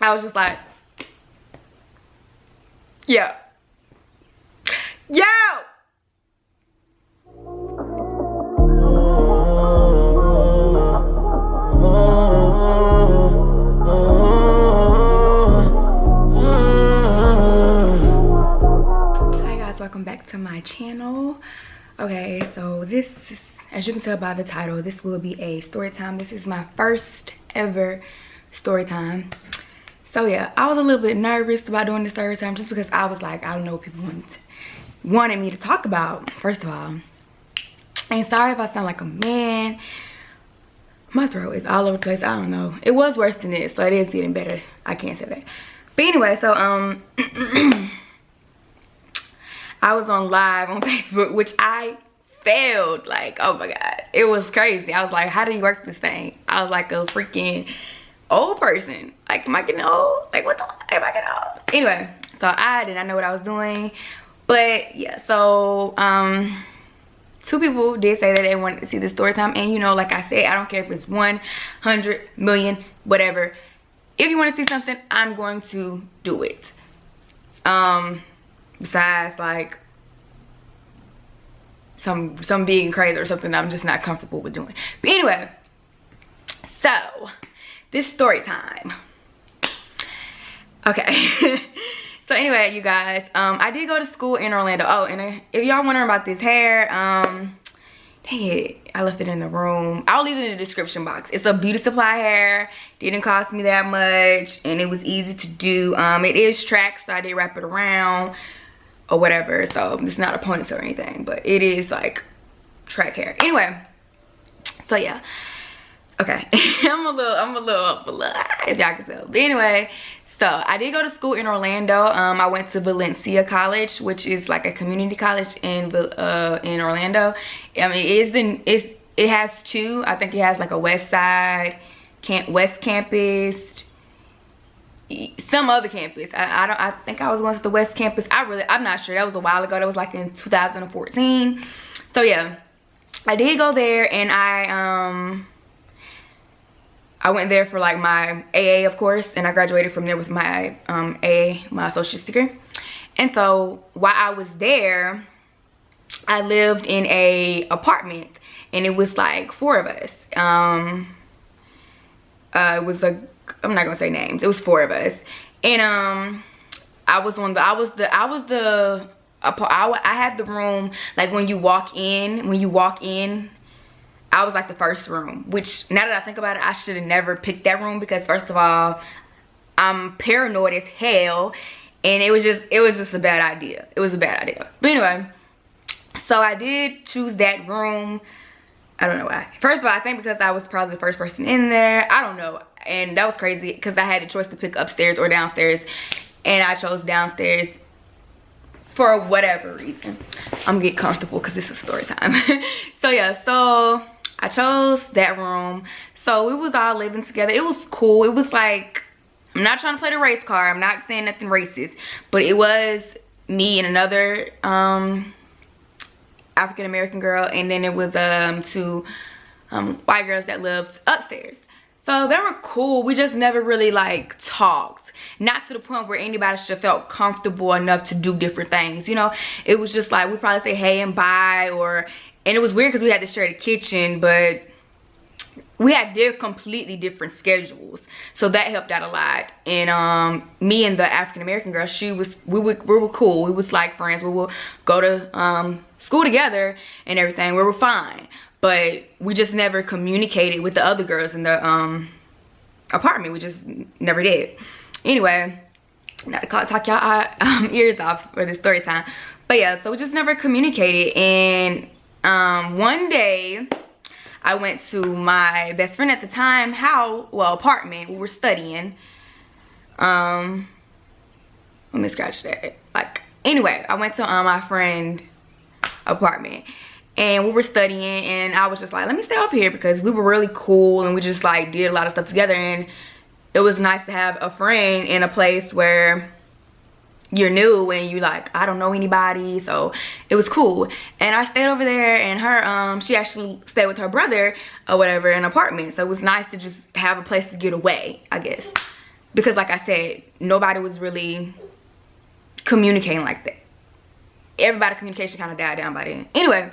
I was just like, yo. Yo! Hi guys, welcome back to my channel. Okay, so this is, as you can tell by the title, this will be a story time. This is my first ever story time. So yeah, I was a little bit nervous about doing this story time just because I was like, I don't know what people wanted me to talk about, first of all. And sorry if I sound like a man. My throat is all over the place. I don't know. It was worse than this, so it is getting better. I can't say that. But anyway, so I was on live on Facebook, which I failed. Like, oh my god, it was crazy. I was like, how do you work this thing? I was like a freaking old person. Like, am I getting old? Like, what the am I getting old? Anyway, so I did not know what I was doing. But yeah, so two people did say that they wanted to see the story time. And you know, like I said, I don't care if it's 100 million, whatever. If you want to see something, I'm going to do it. Besides like some being crazy or something that I'm just not comfortable with doing. But anyway, so this story time. Okay. So anyway, you guys, I did go to school in Orlando. Oh, and if y'all wondering about this hair, dang it, I left it in the room. I'll leave it in the description box. It's a beauty supply hair. Didn't cost me that much, and it was easy to do. It is tracked, so I did wrap it around or whatever. So it's not a ponytail or anything, but it is like track hair. Anyway, so yeah. Okay, I'm a little if y'all can tell. But anyway, so I did go to school in Orlando. I went to Valencia College, which is like a community college in Orlando. I mean, it has two. I think it has like a West Campus, some other campus. I think I was going to the West Campus. I'm not sure. That was a while ago. That was like in 2014. So yeah, I did go there, and I went there for like my AA, of course, and I graduated from there with my AA, my associate's degree. And so while I was there, I lived in a apartment, and it was like 4 of us. It was I'm not gonna say names. It was 4 of us, and I had the room, like when you walk in. I was like the first room, which now that I think about it, I should have never picked that room because first of all, I'm paranoid as hell, and it was just a bad idea. It was a bad idea. But anyway, so I did choose that room. I don't know why. First of all, I think because I was probably the first person in there. I don't know. And that was crazy because I had a choice to pick upstairs or downstairs, and I chose downstairs for whatever reason. I'm getting comfortable because it's a story time. So yeah, so I chose that room. So we was all living together. It was cool. It was like, I'm not trying to play the race card. I'm not saying nothing racist, but it was me and another African American girl, and then it was 2 white girls that lived upstairs. So they were cool. We just never really like talked. Not to the point where anybody should have felt comfortable enough to do different things, you know. It was just like we probably say hey and bye, and it was weird because we had to share the kitchen, but we had completely different schedules, so that helped out a lot. And me and the African American girl, we were cool. We was like friends. We would go to school together and everything. We were fine, but we just never communicated with the other girls in the apartment. We just never did. Anyway, not to talk y'all ears off for this story time, but yeah, so we just never communicated. And one day I went to my best friend at the time apartment. We were studying. Let me scratch that. Like, anyway, I went to my friend's apartment, and we were studying, and I was just like, let me stay up here because we were really cool, and we just like did a lot of stuff together, and it was nice to have a friend in a place where you're new and you like, I don't know anybody, so it was cool. And I stayed over there, and her she actually stayed with her brother or whatever in an apartment, so it was nice to just have a place to get away, I guess. because like I said, nobody was really communicating like that. Everybody communication kind of died down by then. Anyway,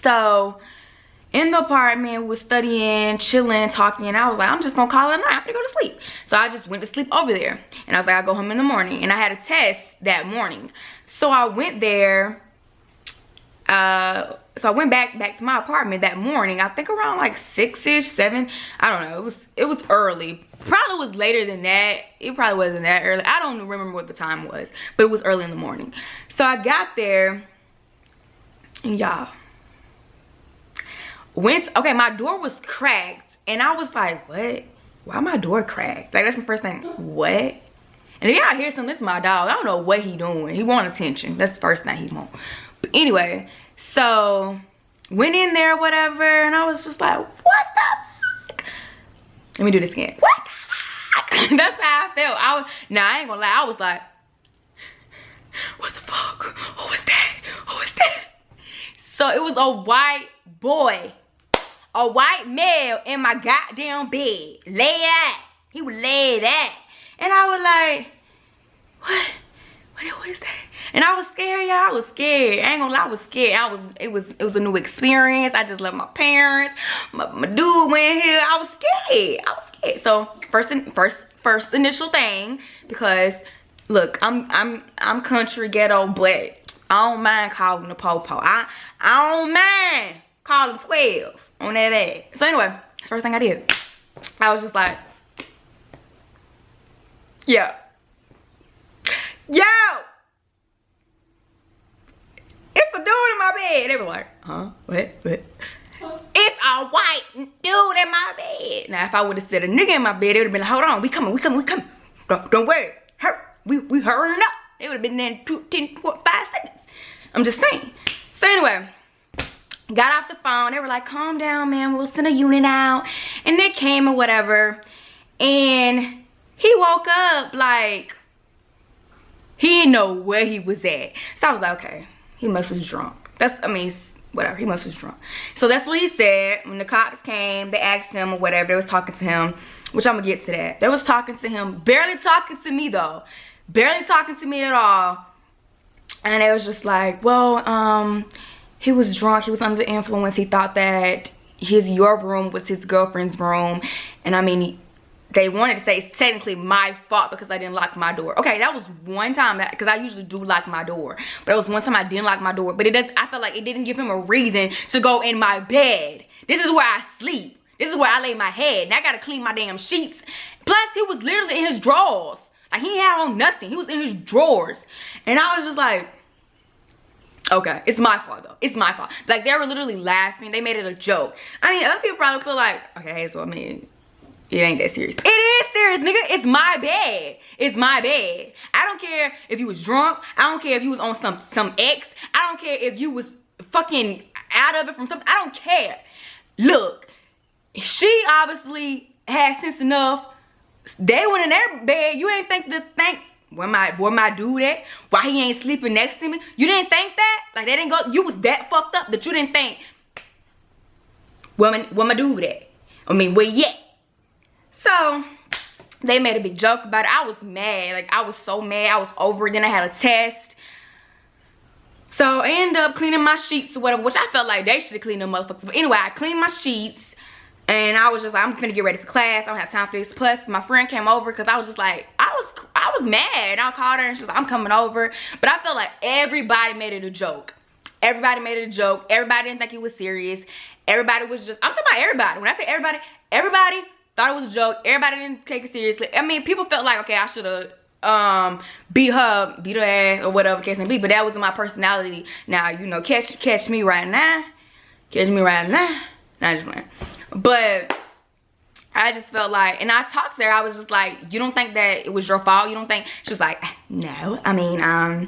so in the apartment, we was studying, chilling, talking, and I was like, I'm just gonna call it a night. I'm gonna go to sleep. So I just went to sleep over there. And I was like, I'll go home in the morning. And I had a test that morning. So I went there. So I went back to my apartment that morning. I think around like 6-ish, 7. I don't know. It was early. Probably was later than that. It probably wasn't that early. I don't remember what the time was, but it was early in the morning. So I got there, and y'all, okay, my door was cracked, and I was like, what? Why my door cracked? Like, that's my first thing. What? And if y'all hear something, this is my dog. I don't know what he doing. He want attention. That's the first thing he want. But anyway, so went in there, whatever, and I was just like, what the fuck? Let me do this again. What the fuck? That's how I felt. I ain't gonna lie, I was like, what the fuck? Who is that? Who is that? So it was a white boy, a white male in my goddamn bed. Lay at. He would lay that. And I was like, what? What is that? And I was scared, y'all. I was scared. I ain't gonna lie, I was scared. It was a new experience. I just left my parents. My dude went here. I was scared. So first initial thing, because look, I'm country ghetto, but I don't mind calling the po-po. I don't mind calling 12 on that ass. So anyway, first thing I did, I was just like, yo, it's a dude in my bed. They were like, huh? What? It's a white dude in my bed. Now, if I would have said a nigga in my bed, they would have been like, hold on, we coming. Don't worry. We hurrying up. They would have been there in 5 seconds. I'm just saying. So anyway, got off the phone. They were like, calm down, man. We'll send a unit out. And they came or whatever. And he woke up like, he didn't know where he was at. So I was like, okay, he must was drunk. Whatever, he must was drunk. So that's what he said. When the cops came, they asked him or whatever. They was talking to him, which I'm gonna get to that. They was talking to him, barely talking to me though. Barely talking to me at all. And they was just like, well, he was drunk. He was under the influence. He thought that your room was his girlfriend's room. And I mean, they wanted to say it's technically my fault because I didn't lock my door. Okay, that was one time, because I usually do lock my door. But it was one time I didn't lock my door. But I felt like it didn't give him a reason to go in my bed. This is where I sleep. This is where I lay my head. And I gotta clean my damn sheets. Plus, he was literally in his drawers. Like, he had on nothing. He was in his drawers. And I was just like, okay, it's my fault though. It's my fault. Like, they were literally laughing. They made it a joke. I mean, other people probably feel like, okay, so I mean, it ain't that serious. It is serious, nigga. It's my bed. It's my bed. I don't care if you was drunk. I don't care if you was on some X. I don't care if you was fucking out of it from something. I don't care. Look, she obviously had sense enough. They went in their bed. You ain't think where my dude at? Why he ain't sleeping next to me? You didn't think that? Like, they didn't go, you was that fucked up that you didn't think, where my dude at? I mean, where you at? So they made a big joke about it. I was mad. Like, I was so mad. I was over it. Then I had a test. So I ended up cleaning my sheets or whatever, which I felt like they should have cleaned them motherfuckers. But anyway, I cleaned my sheets. And I was just like, I'm finna get ready for class. I don't have time for this. Plus, my friend came over because I was just like, I was mad. I called her and she was like, I'm coming over. But I felt like everybody made it a joke. Everybody made it a joke. Everybody didn't think it was serious. Everybody was just, I'm talking about everybody. When I say everybody thought it was a joke. Everybody didn't take it seriously. I mean, people felt like, okay, I should have beat her ass or whatever case may be. But that wasn't my personality. Now, you know, catch me right now. Catch me right now. Nah, just playing. But I just felt like, and I talked to her, I was just like, you don't think that it was your fault? You don't think? She was like, no, I mean, I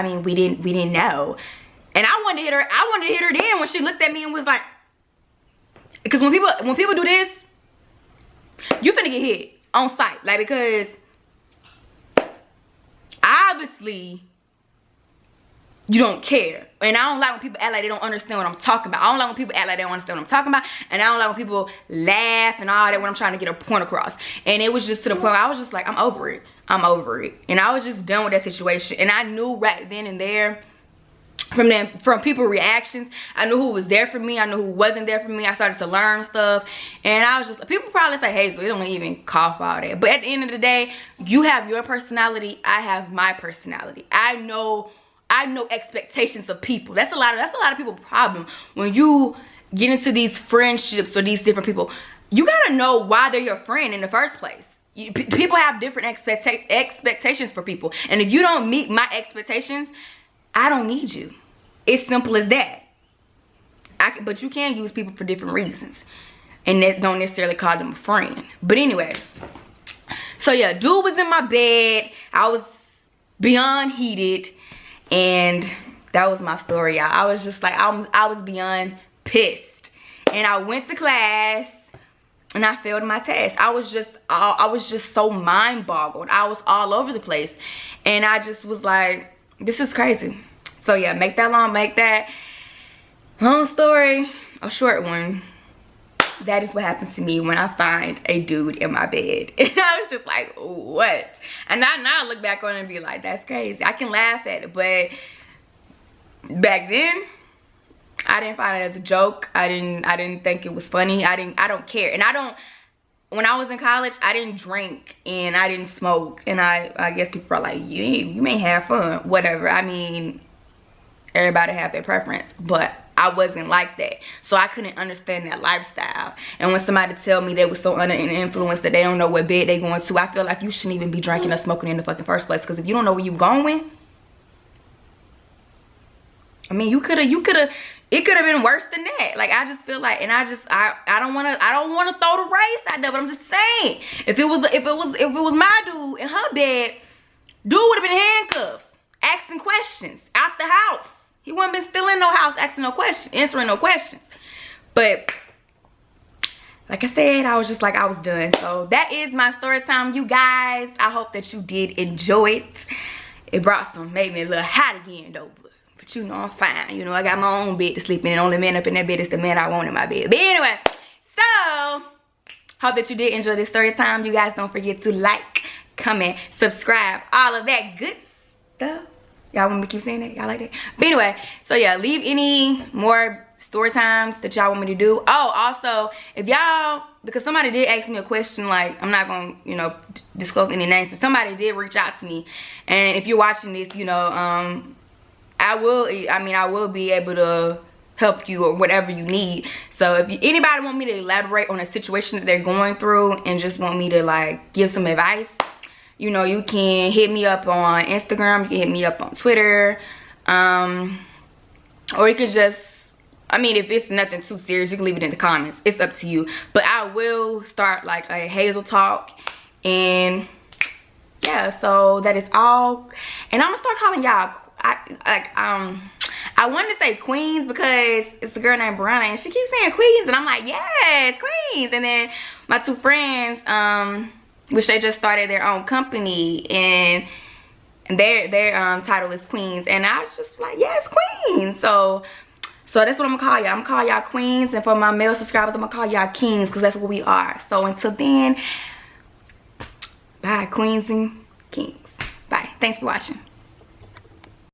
mean, we didn't know. And I wanted to hit her then when she looked at me and was like, because when people do this, you finna get hit on sight. Like, because obviously you don't care. And I don't like when people act like they don't understand what I'm talking about. I don't like when people act like they don't understand what I'm talking about. And I don't like when people laugh and all that when I'm trying to get a point across. And it was just to the point where I was just like, I'm over it. I'm over it. And I was just done with that situation. And I knew right then and there, from people's reactions, I knew who was there for me, I knew who wasn't there for me. I started to learn stuff, and I was just, people probably say, hey, so it don't even call for all that. But at the end of the day, you have your personality, I have my personality. I know expectations of people. That's a lot of people's problem. When you get into these friendships or these different people, you gotta know why they're your friend in the first place. People have different expectations for people, and if you don't meet my expectations, I don't need you. It's simple as that. But you can use people for different reasons, and that don't necessarily call them a friend. But anyway, so yeah, dude was in my bed. I was beyond heated, and that was my story, y'all. I was just like, I was beyond pissed, and I went to class and I failed my test. I was just so mind boggled. I was all over the place, and I just was like, this is crazy. So yeah, make that long story a short one. That is what happened to me when I find a dude in my bed. And I was just like, what? And now I look back on it and be like, that's crazy. I can laugh at it, but back then I didn't find it as a joke. I didn't think it was funny. I don't care. And when I was in college, I didn't drink and I didn't smoke, and I guess people are like, you may have fun, whatever. I mean, everybody have their preference, but I wasn't like that, so I couldn't understand that lifestyle. And when somebody tell me they was so under an influence that they don't know what bed they going to, I feel like you shouldn't even be drinking or smoking in the fucking first place, because if you don't know where you going, I mean, it could have been worse than that. Like, I just feel like, and I don't want to throw the race out there, but I'm just saying, if it was my dude in her bed, dude would have been handcuffed, asking questions out the house. He wouldn't been still in no house asking no questions, answering no questions. But like I said, I was just like, I was done. So that is my story time, you guys. I hope that you did enjoy it. It made me a little hot again though. But you know, I'm fine. You know, I got my own bed to sleep in, and the only man up in that bed is the man I want in my bed. But anyway, so hope that you did enjoy this story time. You guys don't forget to like, comment, subscribe, all of that good stuff. Y'all want me to keep saying that? Y'all like that? But anyway, so yeah, leave any more story times that y'all want me to do. Oh, also, if y'all, because somebody did ask me a question, like, I'm not gonna, you know, disclose any names. So somebody did reach out to me, and if you're watching this, you know, I will be able to help you or whatever you need. So if anybody want me to elaborate on a situation that they're going through and just want me to like give some advice, you know, you can hit me up on Instagram, you can hit me up on Twitter, or you could just, I mean, if it's nothing too serious, you can leave it in the comments. It's up to you. But I will start like a Hazel talk, and yeah, so that is all. And I'm gonna start calling y'all, I wanted to say queens because it's a girl named Brianna and she keeps saying queens, and I'm like, yes, queens. And then my two friends, which they just started their own company, and their title is queens, and I was just like, yes, queens. So that's what I'm gonna call y'all. I'm gonna call y'all queens, and for my male subscribers, I'm gonna call y'all kings, because that's what we are. So until then, bye, queens and kings. Bye. Thanks for watching.